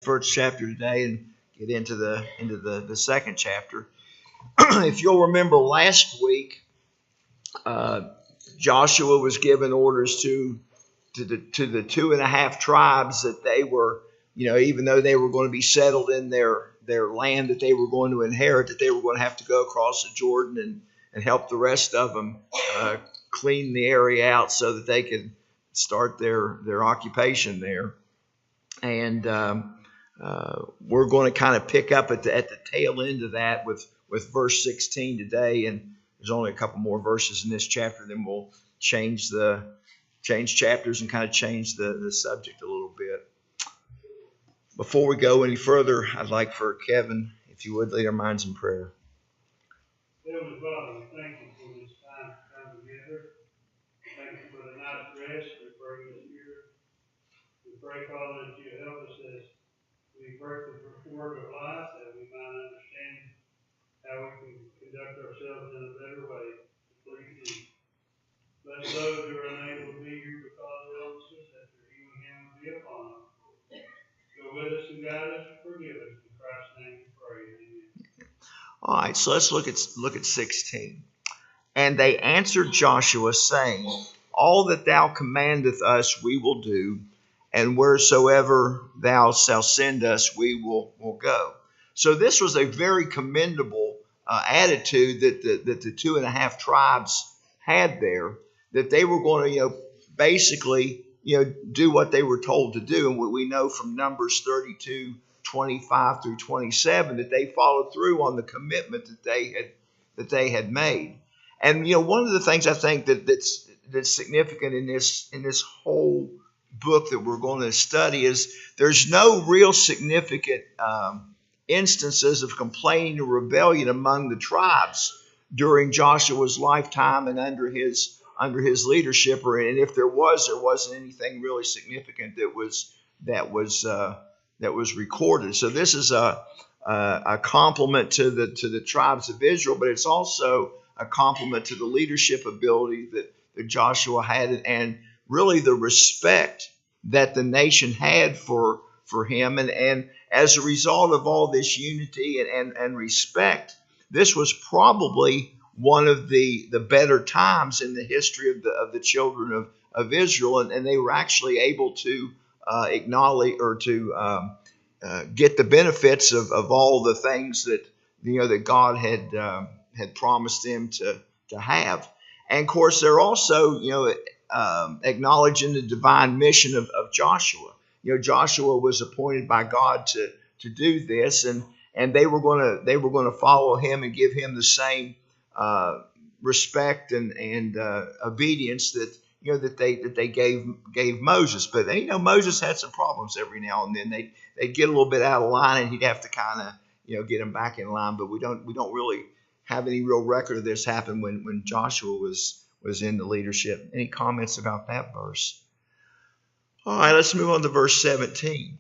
first chapter today and get into the second chapter. If you'll remember last week, uh, Joshua was given orders to the 2.5 tribes that they were, even though they were going to be settled in their land that they were going to inherit, that they were going to have to go across the Jordan and help the rest of them clean the area out so that they could start their occupation there. And we're going to kind of pick up at the tail end of that with verse 16 today. And there's only a couple more verses in this chapter. Then we'll change chapters and kind of change the subject a little bit. Before we go any further, I'd like for Kevin, if you would, lead our minds in prayer. Heavenly Father, we thank you for this time to come together. Thank you for the night's rest we bring us here. We pray, Father, that you help us as we break the word of life, that we might understand how we can conduct ourselves in a better way to please you. Bless those who are unable to be here because of illnesses, that your healing hand will be upon them. Go with us and guide us and forgive us. In Christ's name we pray. Amen. All right, so let's look at 16. And they answered Joshua, saying, all that thou commandest us we will do, and wheresoever thou shalt send us we will go. So this was a very commendable attitude that the 2.5 tribes had there, that they were going to basically do what they were told to do. And we know from Numbers 32:25 through 27 that they followed through on the commitment that they had made. And one of the things I think that's significant in this whole book that we're going to study is there's no real significant instances of complaining or rebellion among the tribes during Joshua's lifetime and under his leadership, and if there wasn't anything really significant that was recorded. So this is a compliment to the tribes of Israel, but it's also a compliment to the leadership ability that Joshua had, and really the respect that the nation had for him. And as a result of all this unity and respect, this was probably one of the better times in the history of the children of Israel, and they were actually able to acknowledge or to get the benefits of all the things that God had promised them to have. And of course, they're also acknowledging the divine mission of Joshua. Joshua was appointed by God to do this, and they were going to follow him and give him the same respect and obedience that they gave Moses. But Moses had some problems every now and then. They'd get a little bit out of line, and he'd have to kind of get them back in line. But we don't really have any real record of this happen when Joshua was in the leadership. Any comments about that verse? All right, let's move on to verse 17.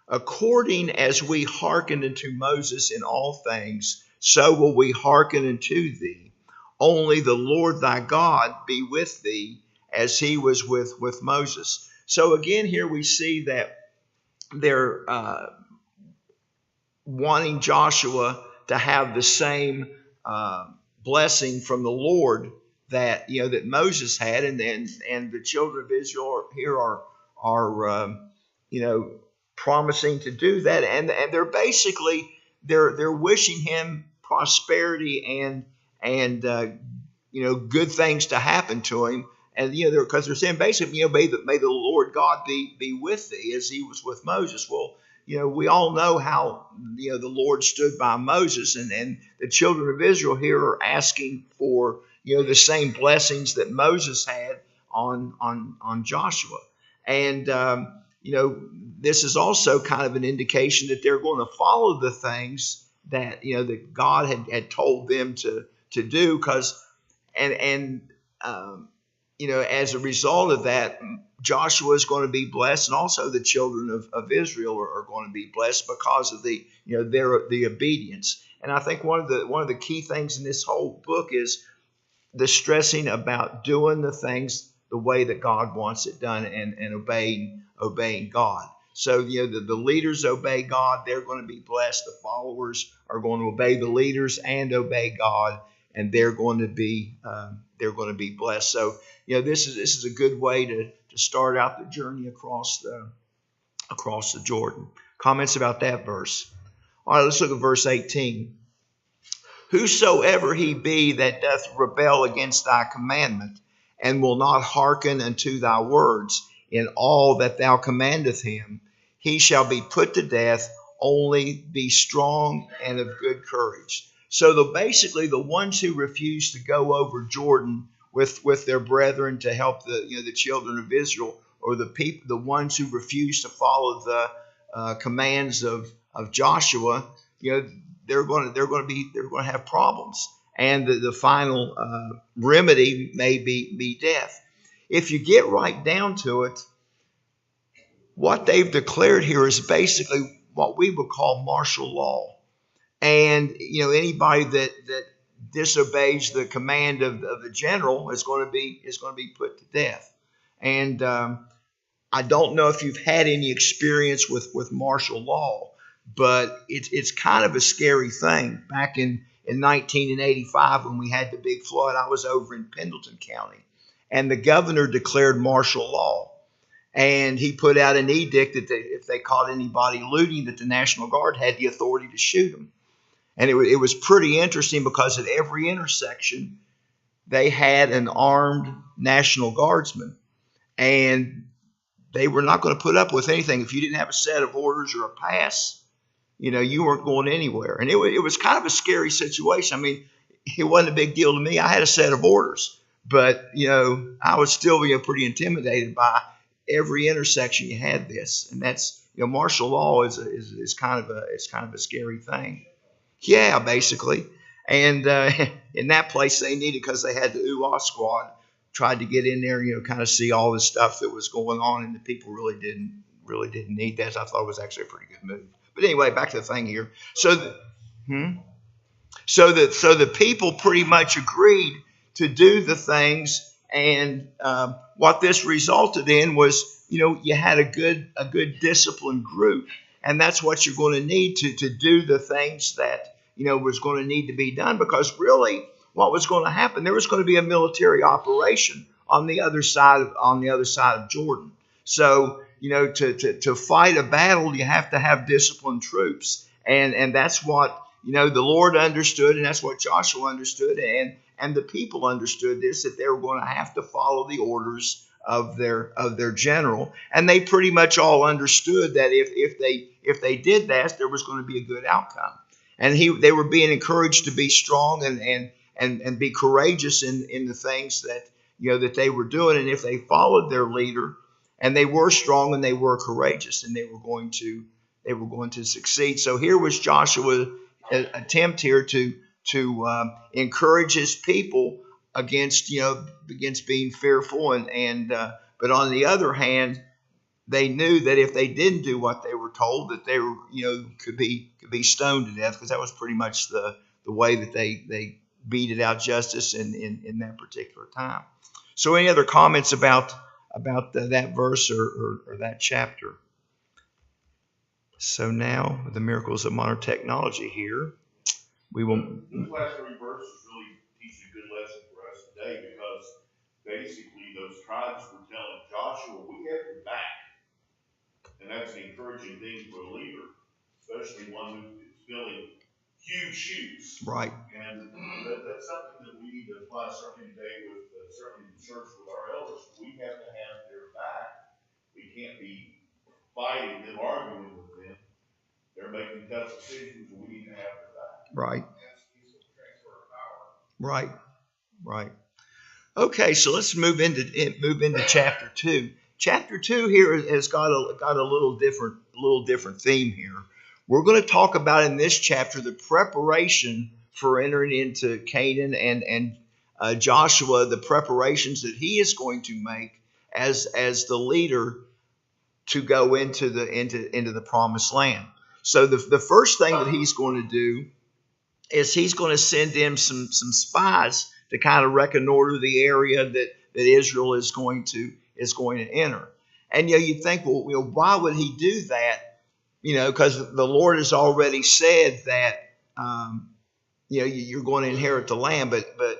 According as we hearkened unto Moses in all things, so will we hearken unto thee. Only the Lord thy God be with thee, as he was with Moses. So again, here we see that they're wanting Joshua to have the same blessing from the Lord that Moses had, and the children of Israel here are promising to do that, and they're basically they're wishing him prosperity and good things to happen to him, and because they're saying basically may the Lord God be with thee as he was with Moses. Well, we all know how the Lord stood by Moses, and the children of Israel here are asking for the same blessings that Moses had on Joshua. And this is also kind of an indication that they're going to follow the things that that God had told them to do, because as a result of that, Joshua is going to be blessed, and also the children of Israel are going to be blessed because of the obedience. And I think one of the key things in this whole book is the stressing about doing the things the way that God wants it done, and obeying God. So, the leaders obey God, they're going to be blessed. The followers are going to obey the leaders and obey God, and they're going to be blessed. So, this is a good way to start out the journey across the Jordan. Comments about that verse? All right, let's look at verse 18. Whosoever he be that doth rebel against thy commandment, and will not hearken unto thy words in all that thou commandest him, he shall be put to death. Only be strong and of good courage. So basically the ones who refuse to go over Jordan with their brethren to help the children of Israel, or the ones who refuse to follow the commands of Joshua, they're going to have problems, and the final remedy may be death. If you get right down to it, what they've declared here is basically what we would call martial law, and anybody that disobeys the command of the general is going to be put to death. And I don't know if you've had any experience with martial law, but it's kind of a scary thing. Back in 1985, when we had the big flood, I was over in Pendleton County, and the governor declared martial law, and he put out an edict that if they caught anybody looting, that the National Guard had the authority to shoot them. And it was pretty interesting, because at every intersection they had an armed National Guardsman, and they were not going to put up with anything. If you didn't have a set of orders or a pass, you weren't going anywhere. And it was kind of a scary situation. I mean, it wasn't a big deal to me. I had a set of orders, but I was still pretty intimidated by every intersection. You had this, and that's martial law is kind of a scary thing. Yeah, basically. And in that place they needed, because they had the UA squad, tried to get in there, kind of see all the stuff that was going on, and the people really didn't need that. So I thought it was actually a pretty good move. But anyway, back to the thing here. So the people pretty much agreed to do the things, and what this resulted in was, you had a good disciplined group, and that's what you're going to need to do the things that was going to need to be done. Because really, what was going to happen, there was going to be a military operation on the other side of Jordan. So to fight a battle, you have to have disciplined troops, and that's what the Lord understood, and that's what Joshua understood, and the people understood this, that they were going to have to follow the orders of their general, and they pretty much all understood that if they did that, there was going to be a good outcome. And they were being encouraged to be strong and be courageous in the things that that they were doing. And if they followed their leader, and they were strong and they were courageous, and they were going to succeed. So here was Joshua's attempt here to encourage his people against being fearful, but on the other hand, they knew that if they didn't do what they were told, that they were could be stoned to death, because that was pretty much the way that they beat out justice in that particular time. So any other comments about that verse or that chapter? So now, the miracles of modern technology here, we will. Those last three verses really teach a good lesson for us today, because basically those tribes were telling Joshua, we have your back. And that's an encouraging thing for a leader, especially one who is filling huge shoes. Right. And that's something that we need to apply certainly today with certainly the church with our elders. We have to have their back. We can't be fighting them, arguing with them. They're making tough decisions, and we need to have their back. Right. That's a piece of transfer of power. Right. Right. Okay, so let's move into chapter 2. Chapter 2 here has got a little different theme here. We're going to talk about in this chapter the preparation for entering into Canaan, and Joshua, the preparations that he is going to make as the leader to go into the promised land. So the first thing that he's going to do is he's going to send in some spies to kind of reconnoiter the area that Israel is going to enter. And you'd think, well, why would he do that? Because the Lord has already said that you're going to inherit the land. But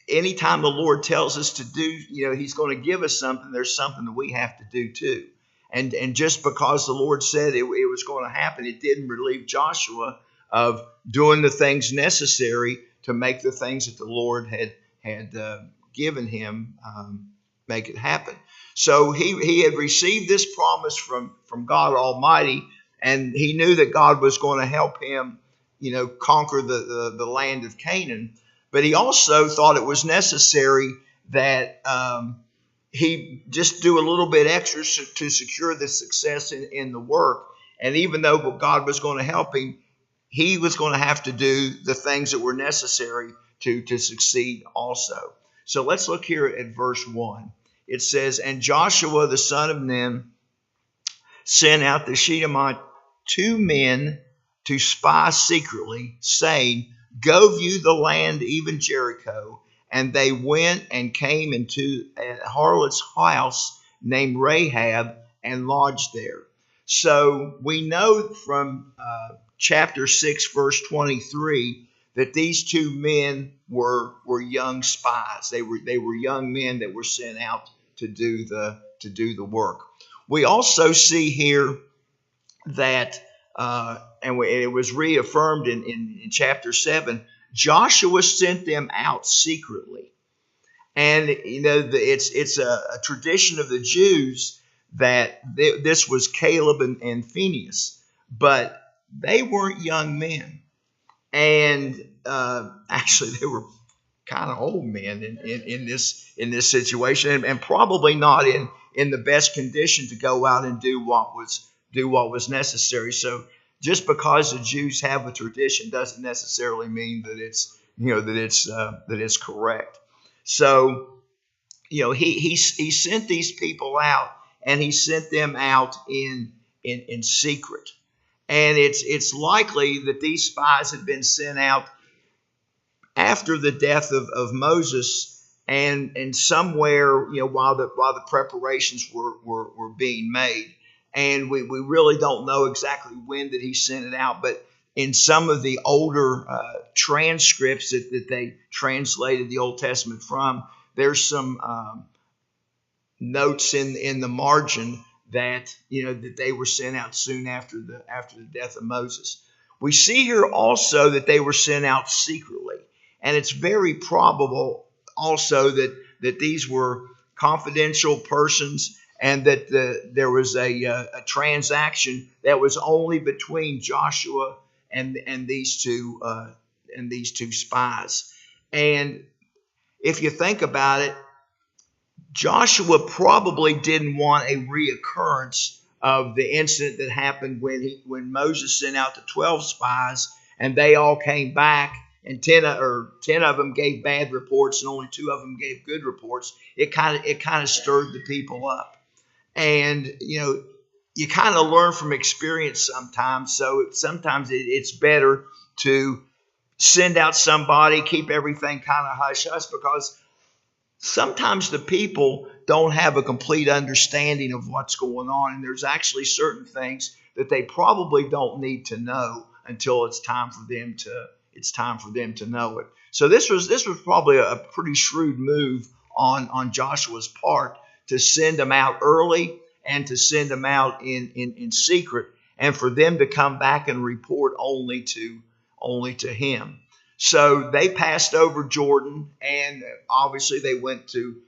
anytime the Lord tells us to do, He's going to give us something. There's something that we have to do too. And just because the Lord said it was going to happen, it didn't relieve Joshua of doing the things necessary to make the things that the Lord had given him make it happen. So he had received this promise from God Almighty, and he knew that God was going to help him, conquer the land of Canaan. But he also thought it was necessary that he just do a little bit extra to secure the success in the work. And even though God was going to help him, he was going to have to do the things that were necessary to succeed also. So let's look here at verse 1. It says, "And Joshua the son of Nun sent out the Shedemite 2 men to spy secretly, saying, Go view the land, even Jericho. And they went and came into a harlot's house named Rahab and lodged there." So we know from chapter 6, verse 23, that these 2 men were young spies. They were young men that were sent out to do the work. We also see here that, and it was reaffirmed in chapter 7, Joshua sent them out secretly. And, it's a tradition of the Jews that this was Caleb and Phinehas, but they weren't young men. And actually, they were kind of old men in this situation, and probably not in the best condition to go out and do what was necessary. So just because the Jews have a tradition doesn't necessarily mean that it's correct. So he sent these people out, and he sent them out in secret. And it's likely that these spies had been sent out after the death of Moses, and somewhere while the preparations were being made. And we really don't know exactly when that he sent it out, but in some of the older transcripts that they translated the Old Testament from, there's some notes in the margin that that they were sent out soon after the death of Moses. We see here also that they were sent out secretly, and it's very probable also that these were confidential persons, and that there was a transaction that was only between Joshua and these two spies. And if you think about it, Joshua probably didn't want a reoccurrence of the incident that happened when Moses sent out the 12 spies, and they all came back, and 10 of them gave bad reports, and only 2 of them gave good reports. It kind of stirred the people up. And you kind of learn from experience sometimes. So sometimes it's better to send out somebody, keep everything kind of hush hush, because sometimes the people don't have a complete understanding of what's going on, and there's actually certain things that they probably don't need to know until it's time for them to know it. So this was probably a pretty shrewd move on Joshua's part, to send them out early and to send them out in secret, and for them to come back and report only to him. So they passed over Jordan, and obviously they went to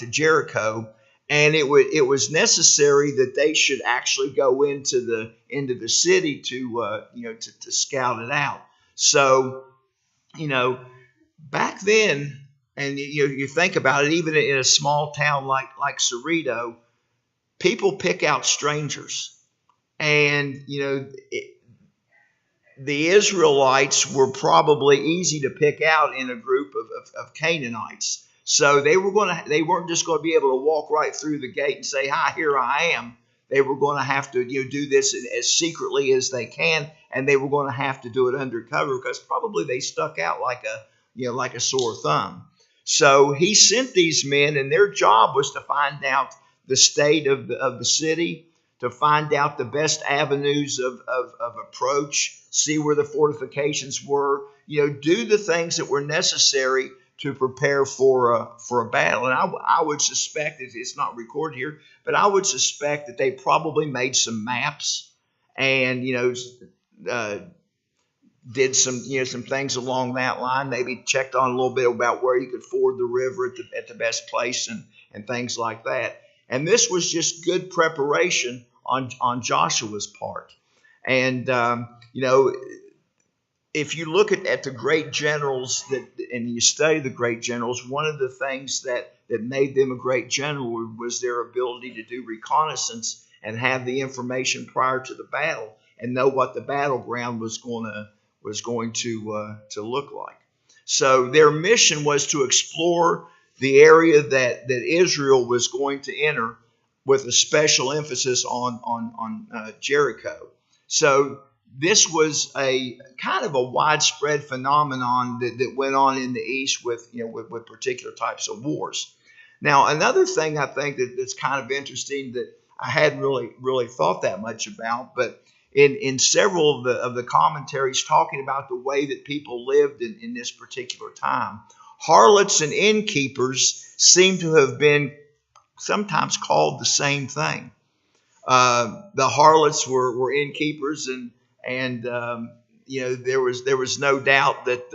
Jericho, and it was necessary that they should actually go into the city to scout it out. So back then, and you think about it, even in a small town like Cerrito, people pick out strangers, and the Israelites were probably easy to pick out in a group of Canaanites. So they weren't just going to be able to walk right through the gate and say, "Hi, here I am." They were going to have to do this as secretly as they can, and they were going to have to do it undercover, because probably they stuck out like a sore thumb. So he sent these men, and their job was to find out the state of the city, to find out the best avenues of approach, see where the fortifications were, do the things that were necessary to prepare for a battle. And I would suspect, it's not recorded here, but I would suspect that they probably made some maps and did some things along that line. Maybe checked on a little bit about where you could ford the river at the best place and things like that. And this was just good preparation on Joshua's part. And if you look at the great generals and you study the great generals, one of the things that made them a great general was their ability to do reconnaissance and have the information prior to the battle and know what the battleground was going to look like. So their mission was to explore the area that Israel was going to enter, with a special emphasis on Jericho. So this was a kind of a widespread phenomenon that went on in the East with particular types of wars. Now, another thing I think that's kind of interesting that I hadn't really thought that much about, but in several of the commentaries talking about the way that people lived in this particular time, harlots and innkeepers seem to have been sometimes called the same thing. The harlots were innkeepers, and there was no doubt that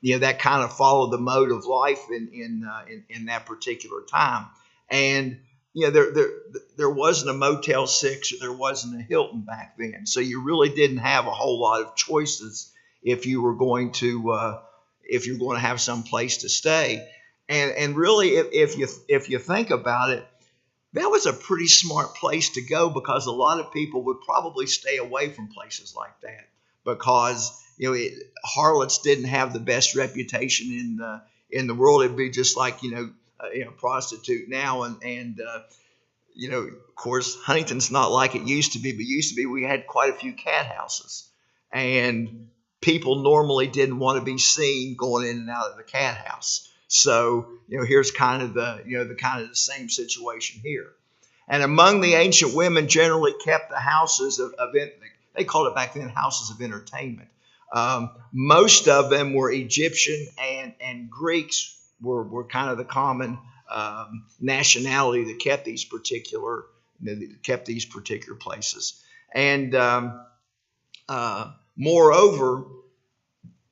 that kind of followed the mode of life in that particular time. And there wasn't a Motel 6 or there wasn't a Hilton back then, so you really didn't have a whole lot of choices if you were going to have some place to stay. And really, if you think about it, that was a pretty smart place to go, because a lot of people would probably stay away from places like that, because harlots didn't have the best reputation in the world. It'd be just like prostitute now, and of course Huntington's not like it used to be, but used to be we had quite a few cat houses, and people normally didn't want to be seen going in and out of the cat house. So, here's kind of the same situation here. And among the ancient women generally kept the houses of they called it back then houses of entertainment. Most of them were Egyptian, and Greeks were kind of the common nationality that kept these particular places. And moreover,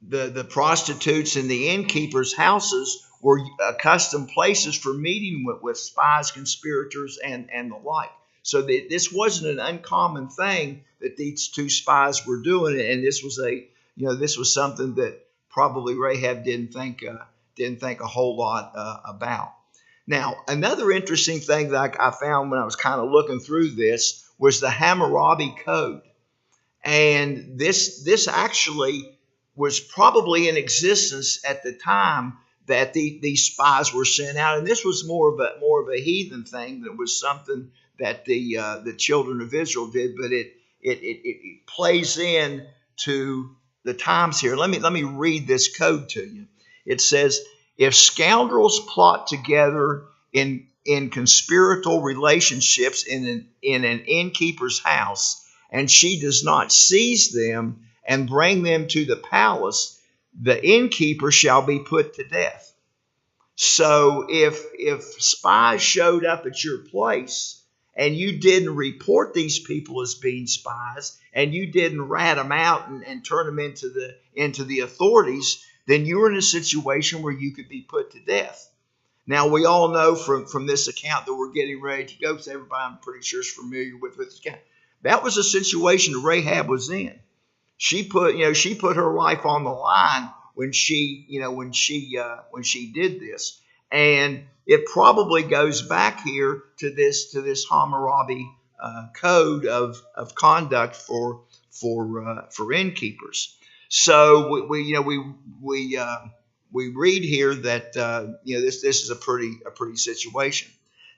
the prostitutes in the innkeepers' houses were accustomed places for meeting with spies, conspirators, and the like. So this wasn't an uncommon thing that these two spies were doing, and this was something that probably Rahab didn't think a whole lot about. Now, another interesting thing that I found when I was kind of looking through this was the Hammurabi Code, and this actually was probably in existence at the time that these spies were sent out, and this was more of a heathen thing. That was something that the children of Israel did, but it plays in to the times here. Let me read this code to you. It says, if scoundrels plot together in conspiratorial relationships in an innkeeper's house, and she does not seize them and bring them to the palace, the innkeeper shall be put to death. So if spies showed up at your place and you didn't report these people as being spies, and you didn't rat them out and turn them into the authorities, then you were in a situation where you could be put to death. Now, we all know from this account that we're getting ready to go, because everybody I'm pretty sure is familiar with this account. That was a situation that Rahab was in. She put her life on the line when she did this, and it probably goes back here to this Hammurabi code of conduct for innkeepers. So we read here that this is a pretty situation.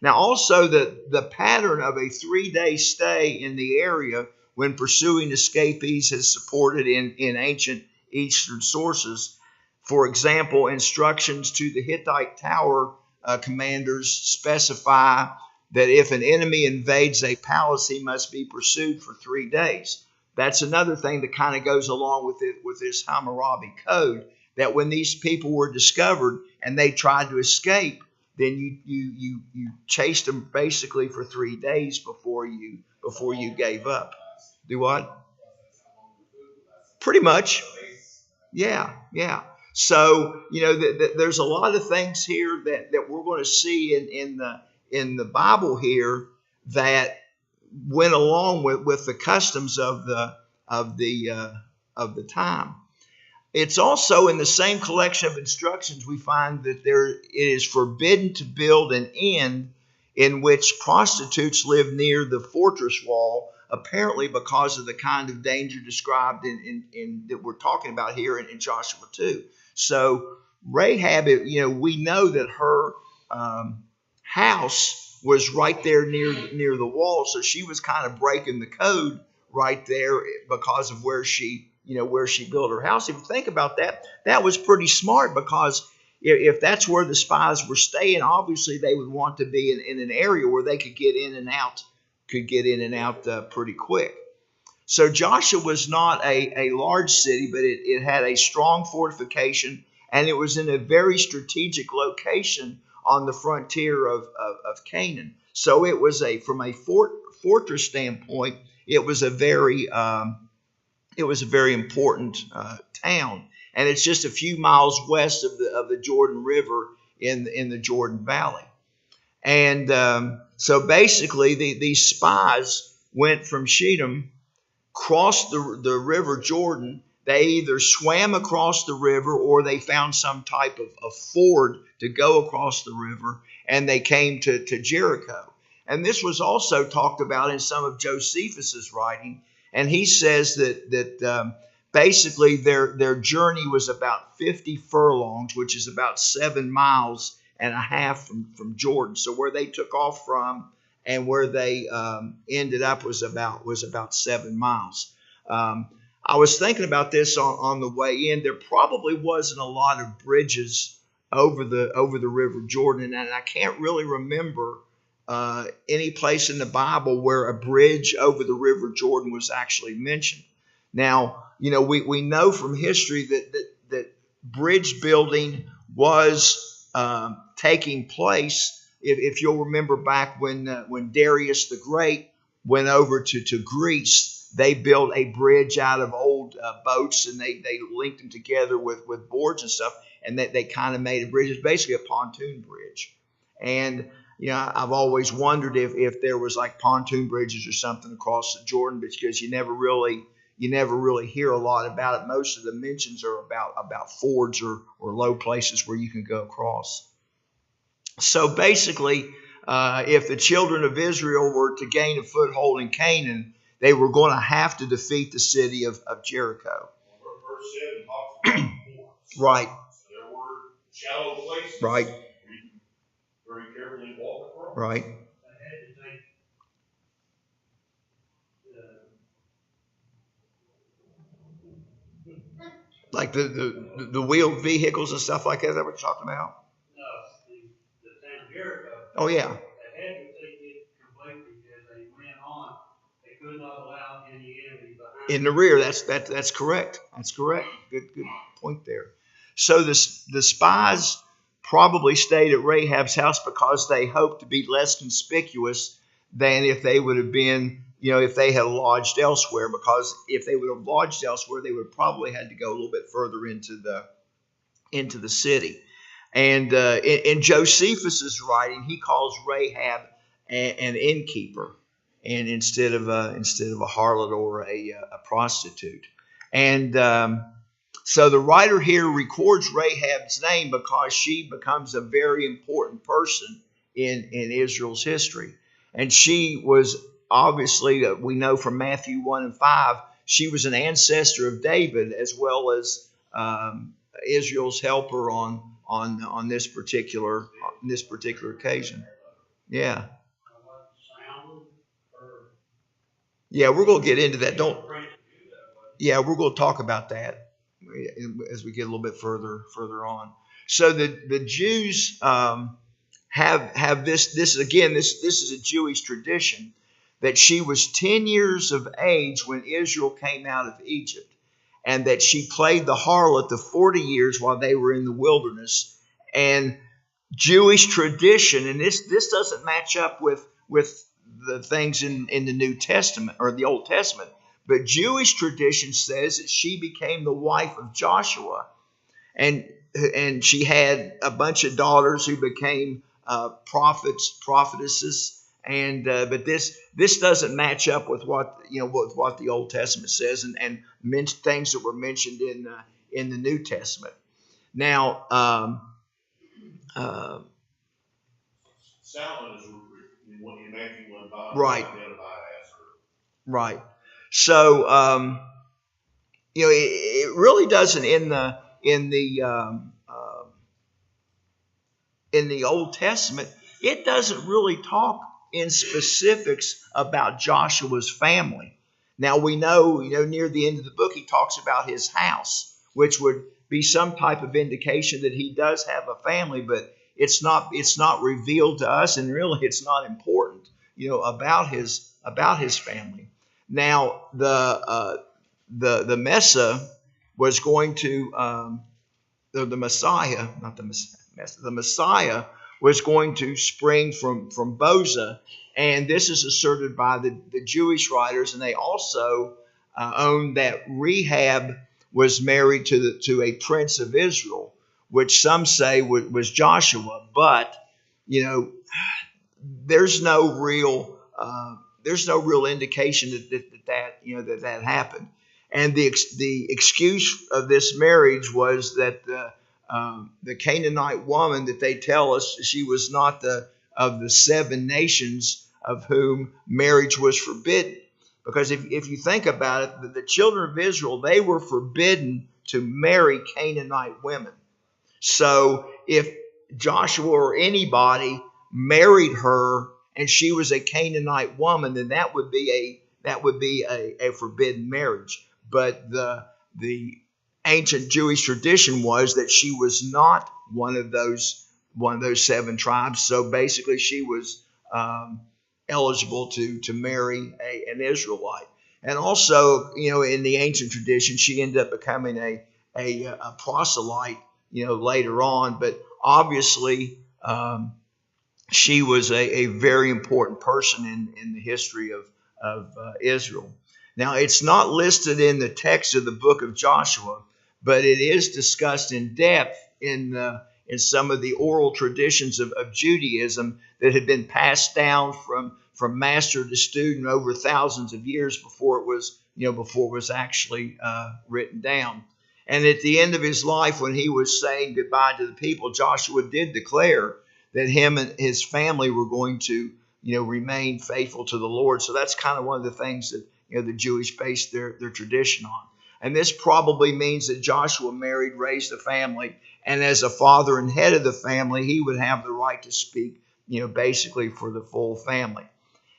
Now, also the pattern of a 3-day stay in the area when pursuing escapees is supported in ancient Eastern sources. For example, instructions to the Hittite tower commanders specify that if an enemy invades a palace, he must be pursued for 3 days. That's another thing that kind of goes along with it, with this Hammurabi code, that when these people were discovered and they tried to escape, then you chased them basically for 3 days before you gave up. Do what? Pretty much. Yeah, yeah. So there's a lot of things here that we're going to see in the Bible here that went along with the customs of the time. It's also in the same collection of instructions we find that it is forbidden to build an inn in which prostitutes live near the fortress wall, apparently because of the kind of danger described in that we're talking about here in Joshua 2. So Rahab, we know that her house was right there near the wall, so she was kind of breaking the code right there because of where she built her house. If you think about that, that was pretty smart, because if that's where the spies were staying, obviously they would want to be in an area where they could get in and out pretty quick. So Joshua was not a large city, but it had a strong fortification, and it was in a very strategic location on the frontier of Canaan. So it was from a fortress standpoint, it was a very important town, and it's just a few miles west of the Jordan River in the Jordan Valley. And so basically, these spies went from Shittim, crossed the river Jordan. They either swam across the river or they found some type of ford to go across the river, and they came to Jericho. And this was also talked about in some of Josephus's writing. And he says that basically their journey was about 50 furlongs, which is about 7 miles and a half from Jordan. So where they took off from and where they ended up was about 7 miles. I was thinking about this on the way in. There probably wasn't a lot of bridges over the River Jordan, and I can't really remember any place in the Bible where a bridge over the River Jordan was actually mentioned. Now, we know from history that bridge building was taking place. If you'll remember back when Darius the Great went over to Greece, they built a bridge out of old boats, and they linked them together with boards and stuff, and they kind of made a bridge. It's basically a pontoon bridge. And I've always wondered if there was like pontoon bridges or something across the Jordan, because you never really hear a lot about it. Most of the mentions are about fords or low places where you can go across. So basically, if the children of Israel were to gain a foothold in Canaan, they were going to have to defeat the city of Jericho. Verse 7 talks about fords. Right. So there were shallow places. Right. Where you can very carefully walk across. Right. I had to take Like the wheeled vehicles and stuff like that. Is that what you're talking about? the town of Jericho. Oh yeah. They had to take it completely as they went on. They could not allow any enemy behind. In the rear, that's correct. That's correct. Good point there. So the spies probably stayed at Rahab's house because they hoped to be less conspicuous than if they would have been, if they had lodged elsewhere. Because if they would have lodged elsewhere, they would probably had to go a little bit further into the city. And in Josephus's writing, he calls Rahab an innkeeper, and instead of a harlot or a prostitute. And so the writer here records Rahab's name because she becomes a very important person in Israel's history. And she was obviously, we know from Matthew 1 and 5, she was an ancestor of David, as well as Israel's helper on this particular occasion. Yeah. Yeah, we're going to get into that. Yeah, we're going to talk about that as we get a little bit further on. So the Jews have this again. This is a Jewish tradition that she was 10 years of age when Israel came out of Egypt, and that she played the harlot the 40 years while they were in the wilderness. And Jewish tradition, and this doesn't match up with the things in the New Testament or the Old Testament, but Jewish tradition says that she became the wife of Joshua, and she had a bunch of daughters who became prophetesses, and but this doesn't match up with what the Old Testament says, and things that were mentioned in the New Testament. Now, Salmon is in Matthew 1:5 right, identified as her. right. So it really doesn't in the Old Testament. It doesn't really talk in specifics about Joshua's family. Now we know, near the end of the book, he talks about his house, which would be some type of indication that he does have a family, but it's not revealed to us, and really it's not important, about his family. Now the Messiah was going to the Messiah, not the Messiah, the Messiah was going to spring from Boza, and this is asserted by the Jewish writers, and they also own that Rahab was married to a prince of Israel, which some say was Joshua, but there's no real indication that happened. And the excuse of this marriage was that the Canaanite woman that they tell us, she was not of the 7 nations of whom marriage was forbidden. Because if you think about it, the children of Israel, they were forbidden to marry Canaanite women. So if Joshua or anybody married her and she was a Canaanite woman, then that would be a forbidden marriage. But the ancient Jewish tradition was that she was not one of those 7 tribes. So basically, she was eligible to marry an Israelite. And also, in the ancient tradition, she ended up becoming a proselyte, later on. But obviously, she was a very important person in the history of Israel. Now, it's not listed in the text of the book of Joshua, but it is discussed in depth in some of the oral traditions of Judaism that had been passed down from master to student over thousands of years before it was actually written down. And at the end of his life, when he was saying goodbye to the people, Joshua did declare that him and his family were going to remain faithful to the Lord. So that's kind of one of the things that the Jewish based their tradition on. And this probably means that Joshua married, raised a family, and as a father and head of the family, he would have the right to speak, basically for the full family.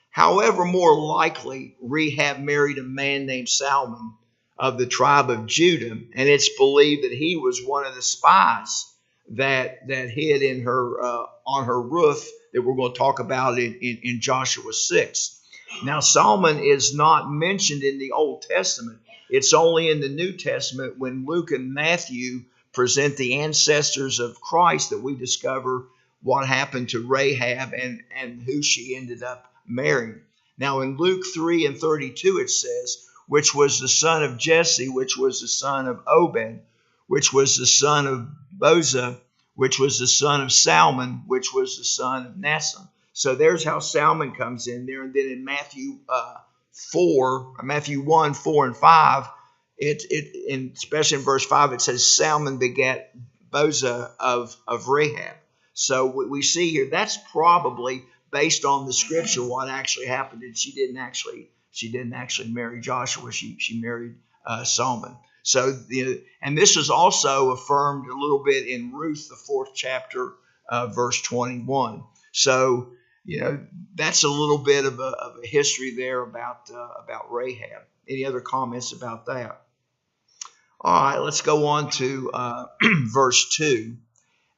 However, more likely, Rahab married a man named Salmon of the tribe of Judah, and it's believed that he was one of the spies that hid in her on her roof that we're going to talk about in Joshua 6. Now, Salmon is not mentioned in the Old Testament. It's only in the New Testament when Luke and Matthew present the ancestors of Christ that we discover what happened to Rahab and who she ended up marrying. Now, in Luke 3:32, it says, which was the son of Jesse, which was the son of Obed, which was the son of Boza, which was the son of Salmon, which was the son of Naasson. So there's how Salmon comes in there. And then in Matthew 1, 4, and 5, especially in verse 5, it says Salmon begat Boza of Rahab. So we see here that's probably based on the scripture what actually happened. And she didn't actually marry Joshua. She married Salmon. So and this is also affirmed a little bit in Ruth, the 4th chapter, verse 21. So that's a little bit of a history there about Rahab. Any other comments about that? All right, let's go on to verse 2.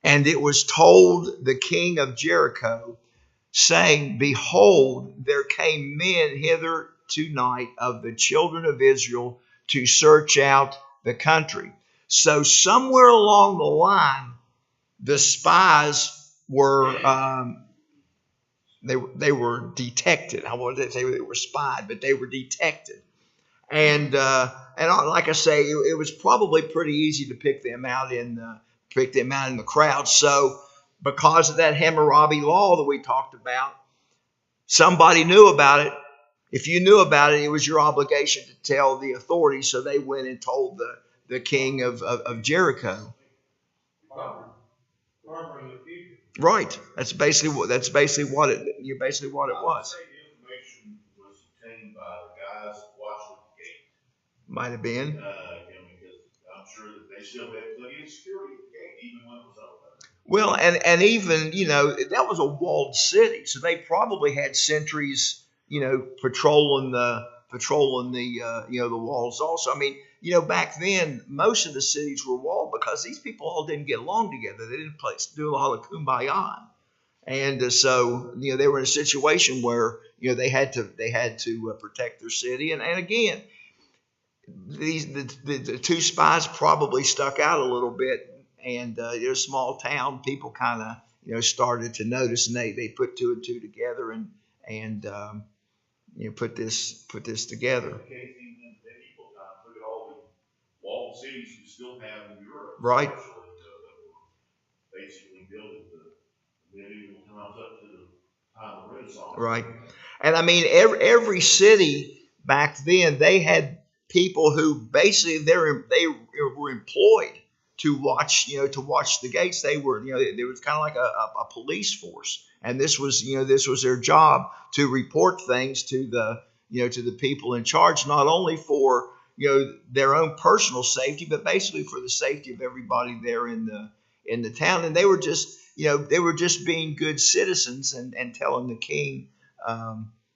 And it was told the king of Jericho, saying, Behold, there came men hither tonight of the children of Israel to search out the country. So somewhere along the line, the spies were they were detected. I wanted to say they were spied, but they were detected. And like I say, it was probably pretty easy to pick them out in the crowd. So because of that Hammurabi law that we talked about, somebody knew about it. If you knew about it, it was your obligation to tell the authorities. So they went and told the king of Jericho. Right. That's basically what it was. The information was obtained by the guys watching the gate. Might have been. Because I'm sure that they still had plenty of security at the gate, even when it was open. Well, and even, that was a walled city, so they probably had sentries, patrolling the the walls also. I mean, back then most of the cities were walled because these people all didn't get along together. They didn't do a lot of kumbaya, and so they were in a situation where they had to protect their city, and again, the two spies probably stuck out a little bit. And a small town, people kind of started to notice, and they put two and two together and put this together. In medieval times, look at all the walled cities you still have in Europe. Right. That were basically built in the medieval times up to the time of the Renaissance. Right. And I mean, every city back then, they had people who basically they were employed to watch the gates. They were, there was kind of like a police force, and this was their job to report things to the people in charge, not only for their own personal safety, but basically for the safety of everybody there in the town. And they were just being good citizens and telling the king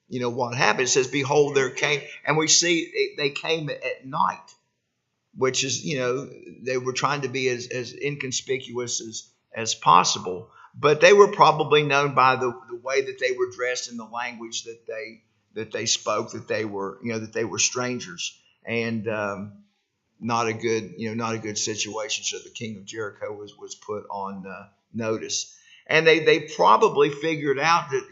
what happened. It says, behold, there came, and we see they came at night, which is, they were trying to be as inconspicuous as possible. But they were probably known by the way that they were dressed and the language that they spoke, that they were strangers, and not a good situation. So the king of Jericho was put on notice, and they probably figured out that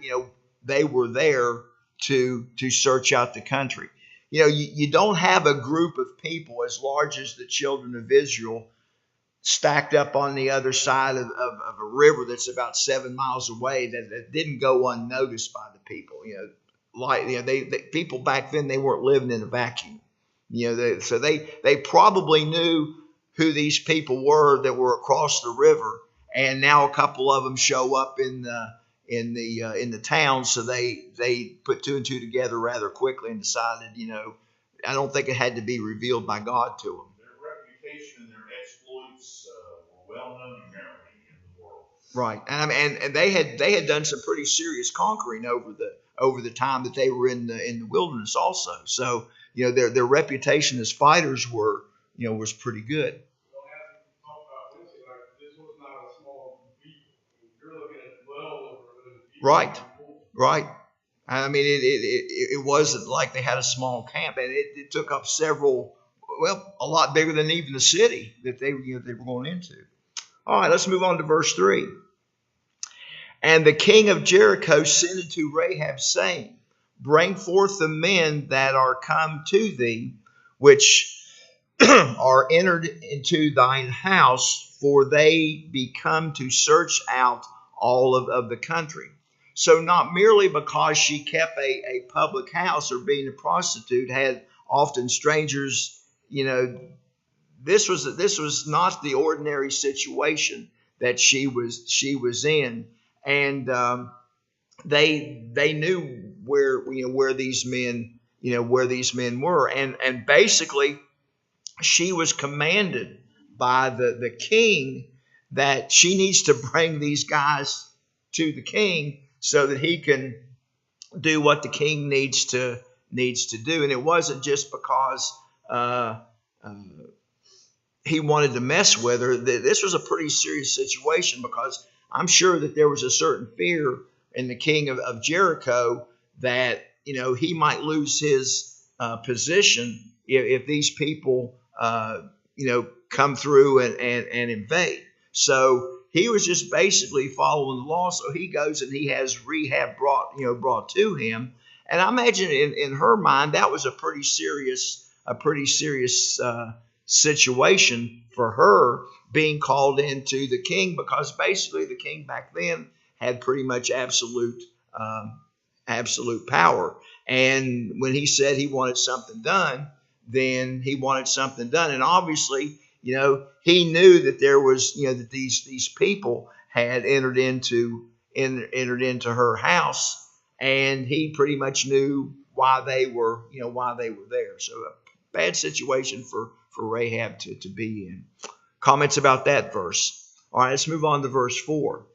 they were there to search out the country. You don't have a group of people as large as the children of Israel stacked up on the other side of a river that's about 7 miles away that didn't go unnoticed by the people. People back then, they weren't living in a vacuum. So they probably knew who these people were that were across the river, and now a couple of them show up in the town, so they put two and two together rather quickly and decided, I don't think it had to be revealed by God to them. Their reputation and their exploits were well known apparently in the world. Right, and they had done some pretty serious conquering over the time that they were in the wilderness also. So their reputation as fighters was pretty good. Right. I mean, it wasn't like they had a small camp, and it took up a lot bigger than even the city that they were going into. All right, let's move on to verse 3. And the king of Jericho sent unto Rahab, saying, Bring forth the men that are come to thee, which are entered into thine house, for they be come to search out all of the country. So not merely because she kept a public house or being a prostitute, had often strangers, this was not the ordinary situation that she was in. And they knew where these men were, and basically she was commanded by the king that she needs to bring these guys to the king so that he can do what the king needs to do. And it wasn't just because he wanted to mess with her. This was a pretty serious situation, because I'm sure that there was a certain fear in the king of Jericho that, he might lose his position if these people, come through and invade. So he was just basically following the law. So he goes and he has Rahab brought to him. And I imagine in her mind that was a pretty serious situation for her, being called into the king, because basically the king back then had pretty much absolute power. And when he said he wanted something done, then he wanted something done. And obviously, he knew that there was, that these people had entered into her house, and he pretty much knew why they were there. So a bad situation for Rahab to be in. Comments about that verse. All right, let's move on to verse 4.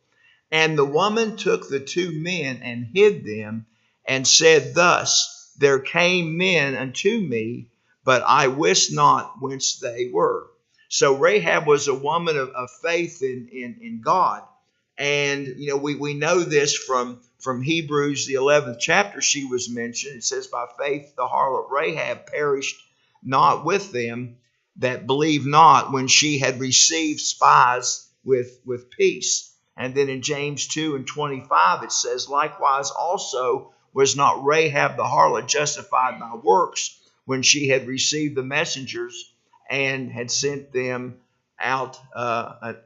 And the woman took the 2 men and hid them, and said thus, There came men unto me, but I wist not whence they were. So Rahab was a woman of faith in God. And, we know this from Hebrews, the 11th chapter. She was mentioned. It says, by faith the harlot Rahab perished not with them that believed not, when she had received spies with peace. And then in James 2:25 it says, likewise also was not Rahab the harlot justified by works, when she had received the messengers and had sent them out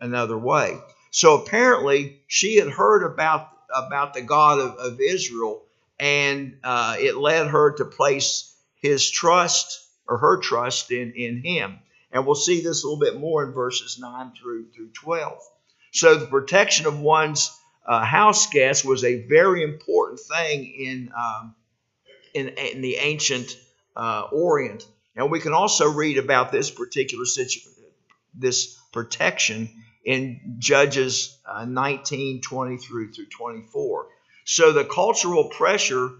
another way. So apparently she had heard about the God of Israel, and it led her to place her trust in him. And we'll see this a little bit more in verses 9 through 12. So the protection of one's house guests was a very important thing in the ancient Orient. And we can also read about this particular this protection in Judges 19:20 through 24. So the cultural pressure,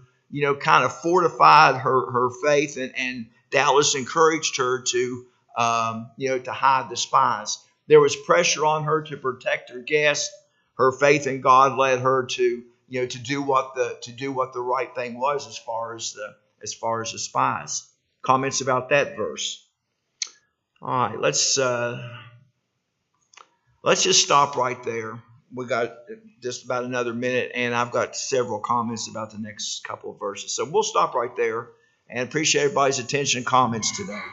kind of fortified her faith, and doubtless encouraged her to hide the spies. There was pressure on her to protect her guests. Her faith in God led her to do what the right thing was as far as the spies. Comments about that verse. All right, let's just stop right there. We got just about another minute, and I've got several comments about the next couple of verses. So we'll stop right there, and appreciate everybody's attention and comments today.